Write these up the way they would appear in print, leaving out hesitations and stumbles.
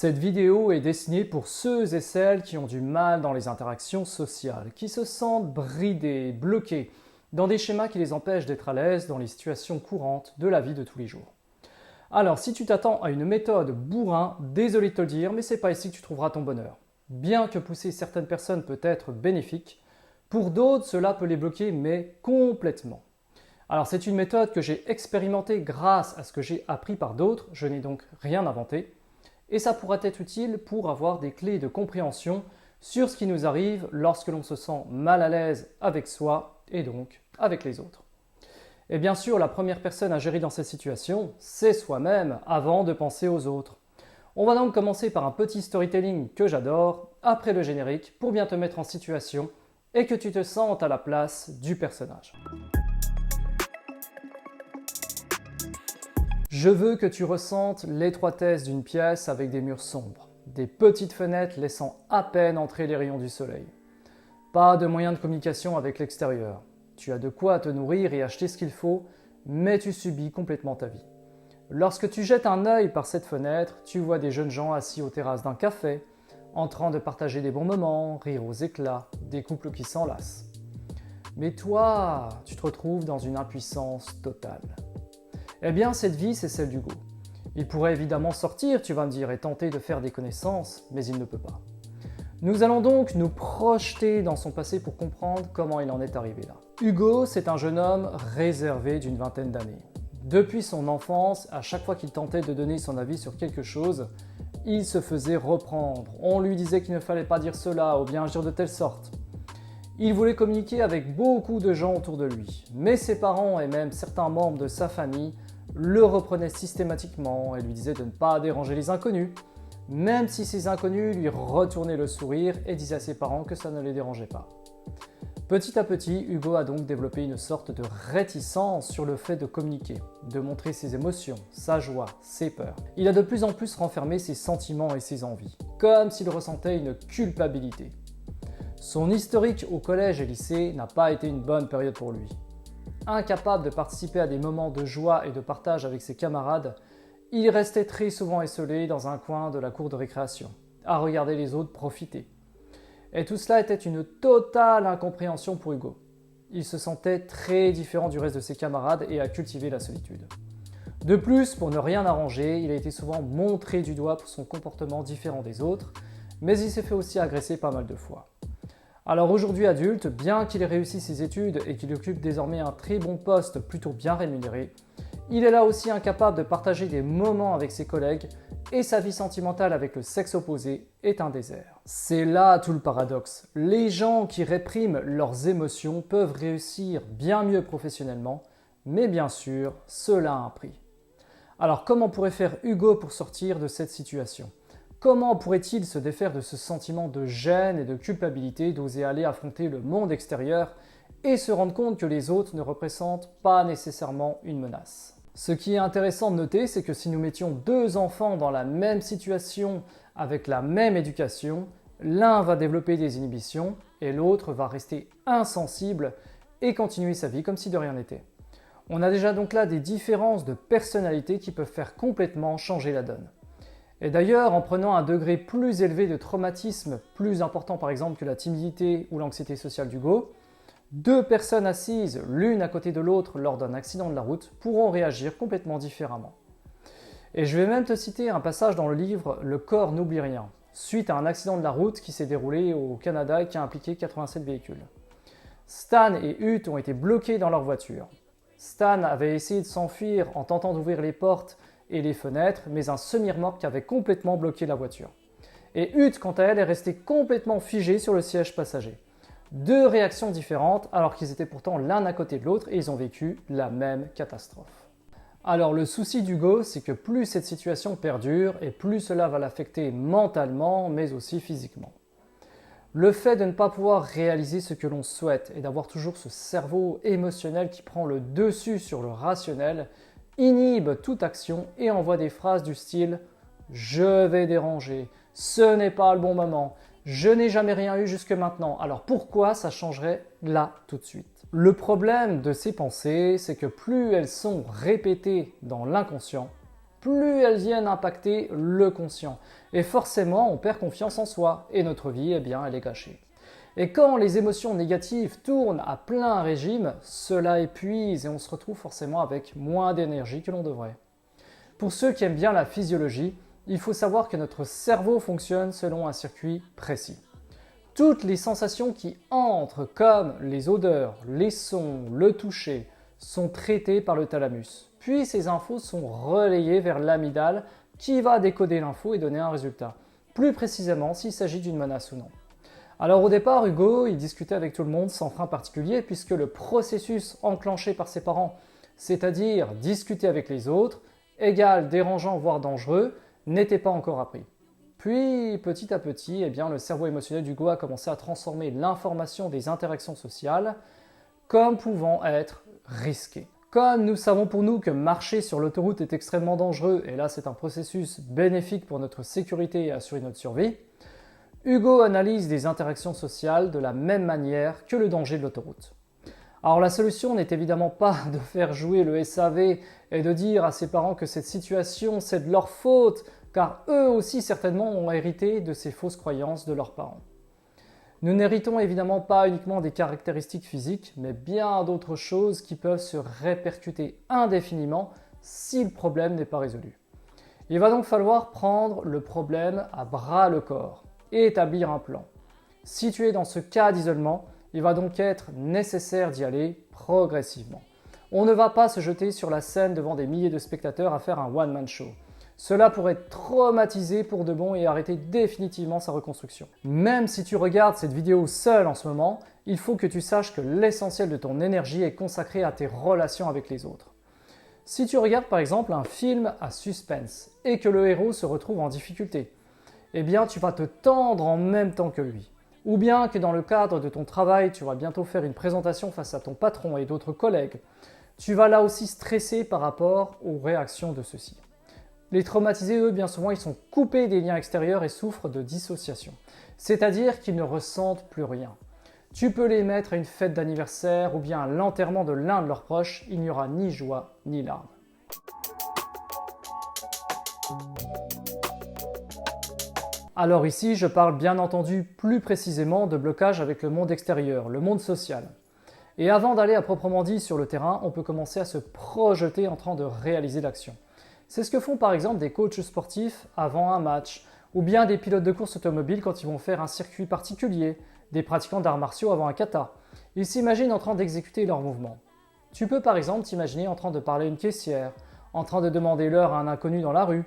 Cette vidéo est destinée pour ceux et celles qui ont du mal dans les interactions sociales, qui se sentent bridés, bloqués, dans des schémas qui les empêchent d'être à l'aise dans les situations courantes de la vie de tous les jours. Alors, si tu t'attends à une méthode bourrin, désolé de te le dire, mais c'est pas ici que tu trouveras ton bonheur. Bien que pousser certaines personnes peut être bénéfique, pour d'autres, cela peut les bloquer, mais complètement. Alors, c'est une méthode que j'ai expérimentée grâce à ce que j'ai appris par d'autres, je n'ai donc rien inventé, et ça pourrait être utile pour avoir des clés de compréhension sur ce qui nous arrive lorsque l'on se sent mal à l'aise avec soi et donc avec les autres. Et bien sûr, la première personne à gérer dans cette situation, c'est soi-même avant de penser aux autres. On va donc commencer par un petit storytelling que j'adore, après le générique, pour bien te mettre en situation et que tu te sentes à la place du personnage. Je veux que tu ressentes l'étroitesse d'une pièce avec des murs sombres, des petites fenêtres laissant à peine entrer les rayons du soleil. Pas de moyen de communication avec l'extérieur. Tu as de quoi te nourrir et acheter ce qu'il faut, mais tu subis complètement ta vie. Lorsque tu jettes un œil par cette fenêtre, tu vois des jeunes gens assis aux terrasses d'un café, en train de partager des bons moments, rire aux éclats, des couples qui s'enlacent. Mais toi, tu te retrouves dans une impuissance totale. Eh bien, cette vie, c'est celle d'Hugo. Il pourrait évidemment sortir, tu vas me dire, et tenter de faire des connaissances, mais il ne peut pas. Nous allons donc nous projeter dans son passé pour comprendre comment il en est arrivé là. Hugo, c'est un jeune homme réservé d'une vingtaine d'années. Depuis son enfance, à chaque fois qu'il tentait de donner son avis sur quelque chose, il se faisait reprendre. On lui disait qu'il ne fallait pas dire cela ou bien agir de telle sorte. Il voulait communiquer avec beaucoup de gens autour de lui, mais ses parents et même certains membres de sa famille le reprenaient systématiquement et lui disaient de ne pas déranger les inconnus, même si ces inconnus lui retournaient le sourire et disaient à ses parents que ça ne les dérangeait pas. Petit à petit, Hugo a donc développé une sorte de réticence sur le fait de communiquer, de montrer ses émotions, sa joie, ses peurs. Il a de plus en plus renfermé ses sentiments et ses envies, comme s'il ressentait une culpabilité. Son historique au collège et lycée n'a pas été une bonne période pour lui. Incapable de participer à des moments de joie et de partage avec ses camarades, il restait très souvent esselé dans un coin de la cour de récréation, à regarder les autres profiter. Et tout cela était une totale incompréhension pour Hugo. Il se sentait très différent du reste de ses camarades et a cultivé la solitude. De plus, pour ne rien arranger, il a été souvent montré du doigt pour son comportement différent des autres, mais il s'est fait aussi agresser pas mal de fois. Alors aujourd'hui adulte, bien qu'il ait réussi ses études et qu'il occupe désormais un très bon poste plutôt bien rémunéré, il est là aussi incapable de partager des moments avec ses collègues et sa vie sentimentale avec le sexe opposé est un désert. C'est là tout le paradoxe. Les gens qui répriment leurs émotions peuvent réussir bien mieux professionnellement, mais bien sûr, cela a un prix. Alors comment pourrait faire Hugo pour sortir de cette situation ? Comment pourrait-il se défaire de ce sentiment de gêne et de culpabilité d'oser aller affronter le monde extérieur et se rendre compte que les autres ne représentent pas nécessairement une menace ? Ce qui est intéressant de noter, c'est que si nous mettions deux enfants dans la même situation avec la même éducation, l'un va développer des inhibitions et l'autre va rester insensible et continuer sa vie comme si de rien n'était. On a déjà donc là des différences de personnalité qui peuvent faire complètement changer la donne. Et d'ailleurs, en prenant un degré plus élevé de traumatisme, plus important par exemple que la timidité ou l'anxiété sociale d'Hugo, deux personnes assises l'une à côté de l'autre lors d'un accident de la route pourront réagir complètement différemment. Et je vais même te citer un passage dans le livre « Le corps n'oublie rien », suite à un accident de la route qui s'est déroulé au Canada et qui a impliqué 87 véhicules. Stan et Huth ont été bloqués dans leur voiture. Stan avait essayé de s'enfuir en tentant d'ouvrir les portes et les fenêtres, mais un semi-remorque avait complètement bloqué la voiture. Et Huth, quant à elle, est restée complètement figée sur le siège passager. Deux réactions différentes, alors qu'ils étaient pourtant l'un à côté de l'autre et ils ont vécu la même catastrophe. Alors le souci d'Hugo, c'est que plus cette situation perdure et plus cela va l'affecter mentalement, mais aussi physiquement. Le fait de ne pas pouvoir réaliser ce que l'on souhaite et d'avoir toujours ce cerveau émotionnel qui prend le dessus sur le rationnel, inhibe toute action et envoie des phrases du style « Je vais déranger »,« Ce n'est pas le bon moment »,« Je n'ai jamais rien eu jusque maintenant, alors pourquoi ça changerait là tout de suite ?» Le problème de ces pensées, c'est que plus elles sont répétées dans l'inconscient, plus elles viennent impacter le conscient. Et forcément, on perd confiance en soi, et notre vie, eh bien, elle est gâchée. Et quand les émotions négatives tournent à plein régime, cela épuise et on se retrouve forcément avec moins d'énergie que l'on devrait. Pour ceux qui aiment bien la physiologie, il faut savoir que notre cerveau fonctionne selon un circuit précis. Toutes les sensations qui entrent, comme les odeurs, les sons, le toucher, sont traitées par le thalamus. Puis ces infos sont relayées vers l'amygdale qui va décoder l'info et donner un résultat. Plus précisément s'il s'agit d'une menace ou non. Alors au départ, Hugo, il discutait avec tout le monde sans frein particulier puisque le processus enclenché par ses parents, c'est-à-dire discuter avec les autres, égal dérangeant voire dangereux, n'était pas encore appris. Puis petit à petit, eh bien, le cerveau émotionnel d'Hugo a commencé à transformer l'information des interactions sociales comme pouvant être risquées. Comme nous savons pour nous que marcher sur l'autoroute est extrêmement dangereux, et là c'est un processus bénéfique pour notre sécurité et assurer notre survie, Hugo analyse des interactions sociales de la même manière que le danger de l'autoroute. Alors la solution n'est évidemment pas de faire jouer le SAV et de dire à ses parents que cette situation c'est de leur faute, car eux aussi certainement ont hérité de ces fausses croyances de leurs parents. Nous n'héritons évidemment pas uniquement des caractéristiques physiques, mais bien d'autres choses qui peuvent se répercuter indéfiniment si le problème n'est pas résolu. Il va donc falloir prendre le problème à bras le corps et établir un plan. Si tu es dans ce cas d'isolement, il va donc être nécessaire d'y aller progressivement. On ne va pas se jeter sur la scène devant des milliers de spectateurs à faire un one-man show. Cela pourrait traumatiser pour de bon et arrêter définitivement sa reconstruction. Même si tu regardes cette vidéo seul en ce moment, il faut que tu saches que l'essentiel de ton énergie est consacré à tes relations avec les autres. Si tu regardes par exemple un film à suspense et que le héros se retrouve en difficulté, eh bien tu vas te tendre en même temps que lui. Ou bien que dans le cadre de ton travail, tu vas bientôt faire une présentation face à ton patron et d'autres collègues. Tu vas là aussi stresser par rapport aux réactions de ceux-ci. Les traumatisés, eux, bien souvent, ils sont coupés des liens extérieurs et souffrent de dissociation. C'est-à-dire qu'ils ne ressentent plus rien. Tu peux les mettre à une fête d'anniversaire ou bien à l'enterrement de l'un de leurs proches, il n'y aura ni joie ni larmes. Alors ici, je parle bien entendu plus précisément de blocage avec le monde extérieur, le monde social. Et avant d'aller à proprement dit sur le terrain, on peut commencer à se projeter en train de réaliser l'action. C'est ce que font par exemple des coachs sportifs avant un match, ou bien des pilotes de course automobile quand ils vont faire un circuit particulier, des pratiquants d'arts martiaux avant un kata. Ils s'imaginent en train d'exécuter leurs mouvements. Tu peux par exemple t'imaginer en train de parler à une caissière, en train de demander l'heure à un inconnu dans la rue.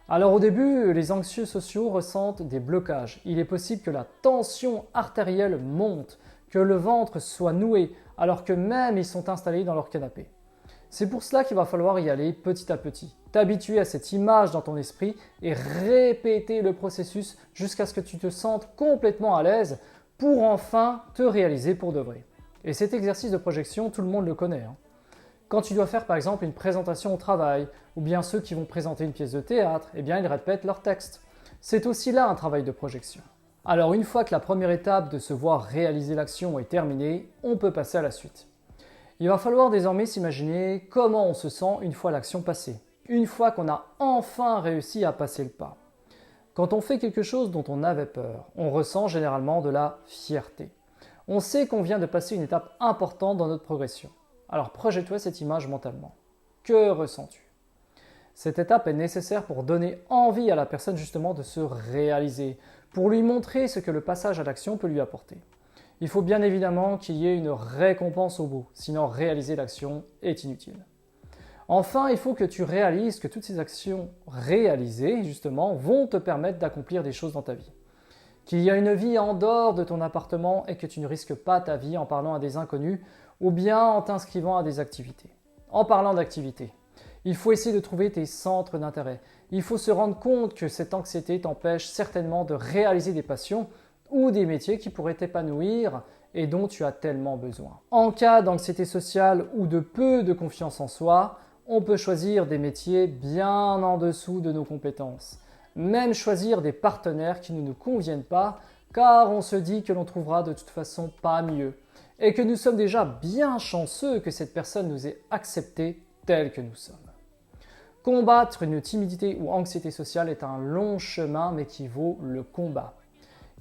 Alors au début, les anxieux sociaux ressentent des blocages. Il est possible que la tension artérielle monte, que le ventre soit noué, alors que même ils sont installés dans leur canapé. C'est pour cela qu'il va falloir y aller petit à petit, t'habituer à cette image dans ton esprit et répéter le processus jusqu'à ce que tu te sentes complètement à l'aise pour enfin te réaliser pour de vrai. Et cet exercice de projection, tout le monde le connaît. Quand tu dois faire par exemple une présentation au travail, ou bien ceux qui vont présenter une pièce de théâtre, eh bien ils répètent leur texte. C'est aussi là un travail de projection. Alors une fois que la première étape de se voir réaliser l'action est terminée, on peut passer à la suite. Il va falloir désormais s'imaginer comment on se sent une fois l'action passée, une fois qu'on a enfin réussi à passer le pas. Quand on fait quelque chose dont on avait peur, on ressent généralement de la fierté. On sait qu'on vient de passer une étape importante dans notre progression. Alors projette-toi cette image mentalement. Que ressens-tu ? Cette étape est nécessaire pour donner envie à la personne justement de se réaliser, pour lui montrer ce que le passage à l'action peut lui apporter. Il faut bien évidemment qu'il y ait une récompense au bout, sinon réaliser l'action est inutile. Enfin, il faut que tu réalises que toutes ces actions réalisées, justement, vont te permettre d'accomplir des choses dans ta vie. Qu'il y a une vie en dehors de ton appartement et que tu ne risques pas ta vie en parlant à des inconnus ou bien en t'inscrivant à des activités. En parlant d'activités, il faut essayer de trouver tes centres d'intérêt. Il faut se rendre compte que cette anxiété t'empêche certainement de réaliser des passions ou des métiers qui pourraient t'épanouir et dont tu as tellement besoin. En cas d'anxiété sociale ou de peu de confiance en soi, on peut choisir des métiers bien en dessous de nos compétences. Même choisir des partenaires qui ne nous conviennent pas, car on se dit que l'on trouvera de toute façon pas mieux, et que nous sommes déjà bien chanceux que cette personne nous ait acceptés tels que nous sommes. Combattre une timidité ou anxiété sociale est un long chemin mais qui vaut le combat.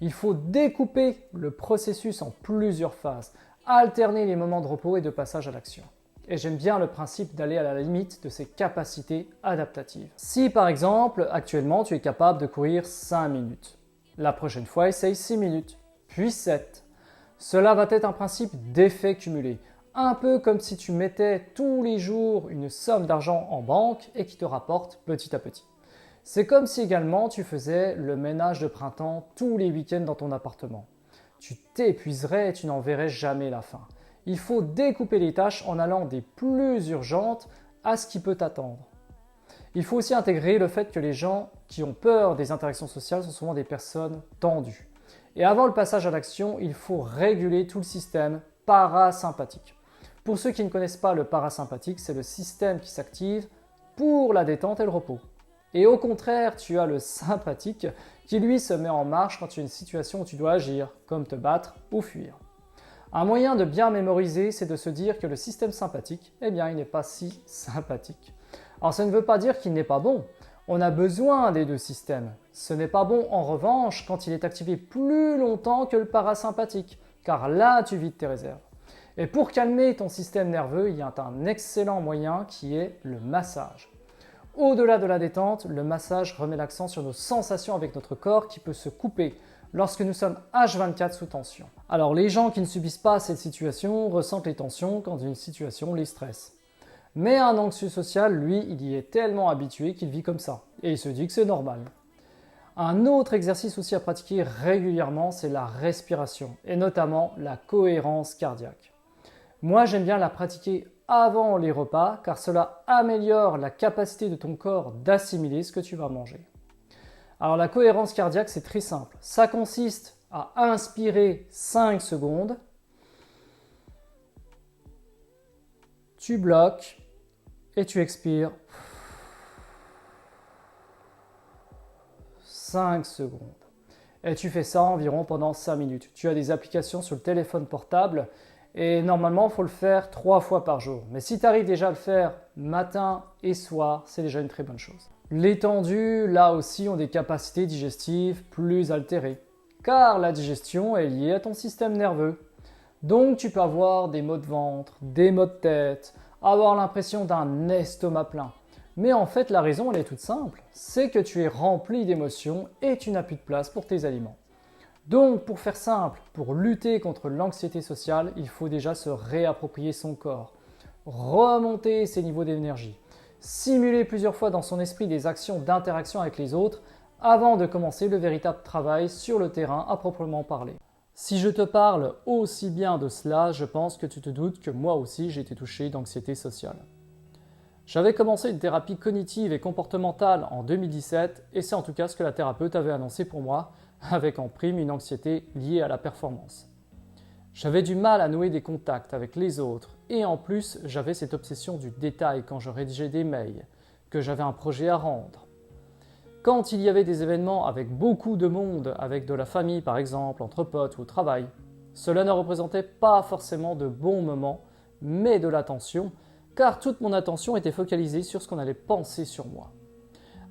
Il faut découper le processus en plusieurs phases, alterner les moments de repos et de passage à l'action. Et j'aime bien le principe d'aller à la limite de ses capacités adaptatives. Si par exemple, actuellement, tu es capable de courir 5 minutes, la prochaine fois, essaye 6 minutes, puis 7. Cela va être un principe d'effet cumulé, un peu comme si tu mettais tous les jours une somme d'argent en banque et qui te rapporte petit à petit. C'est comme si également tu faisais le ménage de printemps tous les week-ends dans ton appartement. Tu t'épuiserais et tu n'en verrais jamais la fin. Il faut découper les tâches en allant des plus urgentes à ce qui peut t'attendre. Il faut aussi intégrer le fait que les gens qui ont peur des interactions sociales sont souvent des personnes tendues. Et avant le passage à l'action, il faut réguler tout le système parasympathique. Pour ceux qui ne connaissent pas le parasympathique, c'est le système qui s'active pour la détente et le repos. Et au contraire, tu as le sympathique qui lui se met en marche quand tu as une situation où tu dois agir, comme te battre ou fuir. Un moyen de bien mémoriser, c'est de se dire que le système sympathique, il n'est pas si sympathique. Alors ça ne veut pas dire qu'il n'est pas bon. On a besoin des deux systèmes. Ce n'est pas bon en revanche quand il est activé plus longtemps que le parasympathique, car là tu vides tes réserves. Et pour calmer ton système nerveux, il y a un excellent moyen qui est le massage. Au-delà de la détente, le massage remet l'accent sur nos sensations avec notre corps qui peut se couper lorsque nous sommes H24 sous tension. Alors les gens qui ne subissent pas cette situation ressentent les tensions quand une situation les stresse. Mais un anxieux social, lui, il y est tellement habitué qu'il vit comme ça, et il se dit que c'est normal. Un autre exercice aussi à pratiquer régulièrement, c'est la respiration, et notamment la cohérence cardiaque. Moi, j'aime bien la pratiquer avant les repas, car cela améliore la capacité de ton corps d'assimiler ce que tu vas manger. Alors la cohérence cardiaque, c'est très simple. Ça consiste à inspirer 5 secondes, tu bloques et tu expires 5 secondes. Et tu fais ça environ pendant 5 minutes. Tu as des applications sur le téléphone portable et normalement, il faut le faire 3 fois par jour. Mais si tu arrives déjà à le faire matin et soir, c'est déjà une très bonne chose. Les tendus, là aussi, ont des capacités digestives plus altérées, car la digestion est liée à ton système nerveux. Donc tu peux avoir des maux de ventre, des maux de tête, avoir l'impression d'un estomac plein. Mais en fait, la raison, elle est toute simple, c'est que tu es rempli d'émotions et tu n'as plus de place pour tes aliments. Donc, pour faire simple, pour lutter contre l'anxiété sociale, il faut déjà se réapproprier son corps, remonter ses niveaux d'énergie, simuler plusieurs fois dans son esprit des actions d'interaction avec les autres avant de commencer le véritable travail sur le terrain à proprement parler. Si je te parle aussi bien de cela, je pense que tu te doutes que moi aussi j'ai été touché d'anxiété sociale. J'avais commencé une thérapie cognitive et comportementale en 2017 et c'est en tout cas ce que la thérapeute avait annoncé pour moi, avec en prime une anxiété liée à la performance. J'avais du mal à nouer des contacts avec les autres et en plus j'avais cette obsession du détail quand je rédigeais des mails, que j'avais un projet à rendre. Quand il y avait des événements avec beaucoup de monde, avec de la famille par exemple, entre potes ou au travail, cela ne représentait pas forcément de bons moments, mais de l'attention, car toute mon attention était focalisée sur ce qu'on allait penser sur moi.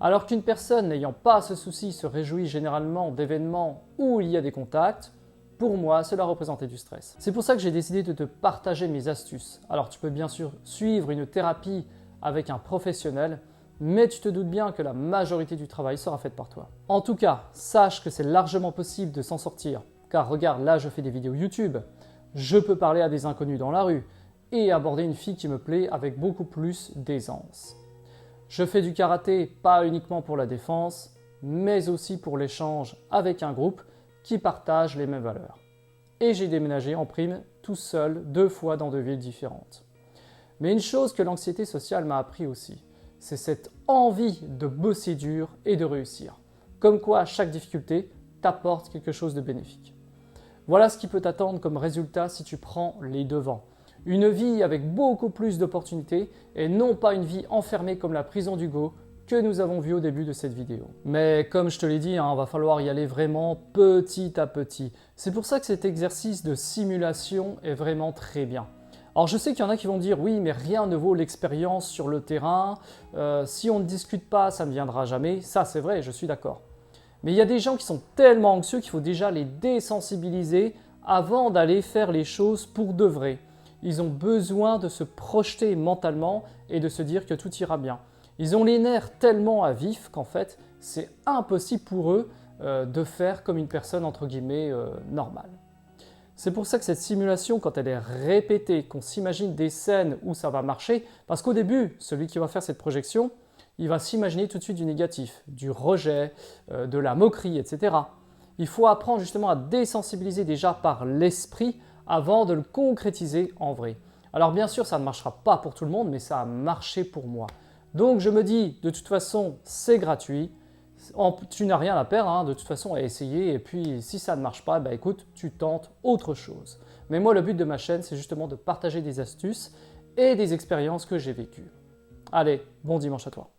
Alors qu'une personne n'ayant pas ce souci se réjouit généralement d'événements où il y a des contacts, pour moi, cela représentait du stress. C'est pour ça que j'ai décidé de te partager mes astuces. Alors tu peux bien sûr suivre une thérapie avec un professionnel, mais tu te doutes bien que la majorité du travail sera faite par toi. En tout cas, sache que c'est largement possible de s'en sortir, car regarde, là je fais des vidéos YouTube, je peux parler à des inconnus dans la rue et aborder une fille qui me plaît avec beaucoup plus d'aisance. Je fais du karaté pas uniquement pour la défense, mais aussi pour l'échange avec un groupe qui partage les mêmes valeurs. Et j'ai déménagé en prime tout seul 2 fois dans 2 villes différentes. Mais une chose que l'anxiété sociale m'a appris aussi, c'est cette envie de bosser dur et de réussir. Comme quoi chaque difficulté t'apporte quelque chose de bénéfique. Voilà ce qui peut t'attendre comme résultat si tu prends les devants. Une vie avec beaucoup plus d'opportunités et non pas une vie enfermée comme la prison d'Hugo que nous avons vu au début de cette vidéo. Mais comme je te l'ai dit, va falloir y aller vraiment petit à petit. C'est pour ça que cet exercice de simulation est vraiment très bien. Alors je sais qu'il y en a qui vont dire oui mais rien ne vaut l'expérience sur le terrain, si on ne discute pas ça ne viendra jamais, ça c'est vrai, je suis d'accord. Mais il y a des gens qui sont tellement anxieux qu'il faut déjà les désensibiliser avant d'aller faire les choses pour de vrai. Ils ont besoin de se projeter mentalement et de se dire que tout ira bien. Ils ont les nerfs tellement à vif qu'en fait c'est impossible pour eux de faire comme une personne entre guillemets normale. C'est pour ça que cette simulation, quand elle est répétée, qu'on s'imagine des scènes où ça va marcher, parce qu'au début, celui qui va faire cette projection, il va s'imaginer tout de suite du négatif, du rejet, de la moquerie, etc. Il faut apprendre justement à désensibiliser déjà par l'esprit avant de le concrétiser en vrai. Alors bien sûr, ça ne marchera pas pour tout le monde, mais ça a marché pour moi. Donc je me dis, de toute façon, c'est gratuit. Tu n'as rien à perdre, hein, de toute façon, à essayer. Et puis, si ça ne marche pas, bah, écoute, tu tentes autre chose. Mais moi, le but de ma chaîne, c'est justement de partager des astuces et des expériences que j'ai vécues. Allez, bon dimanche à toi.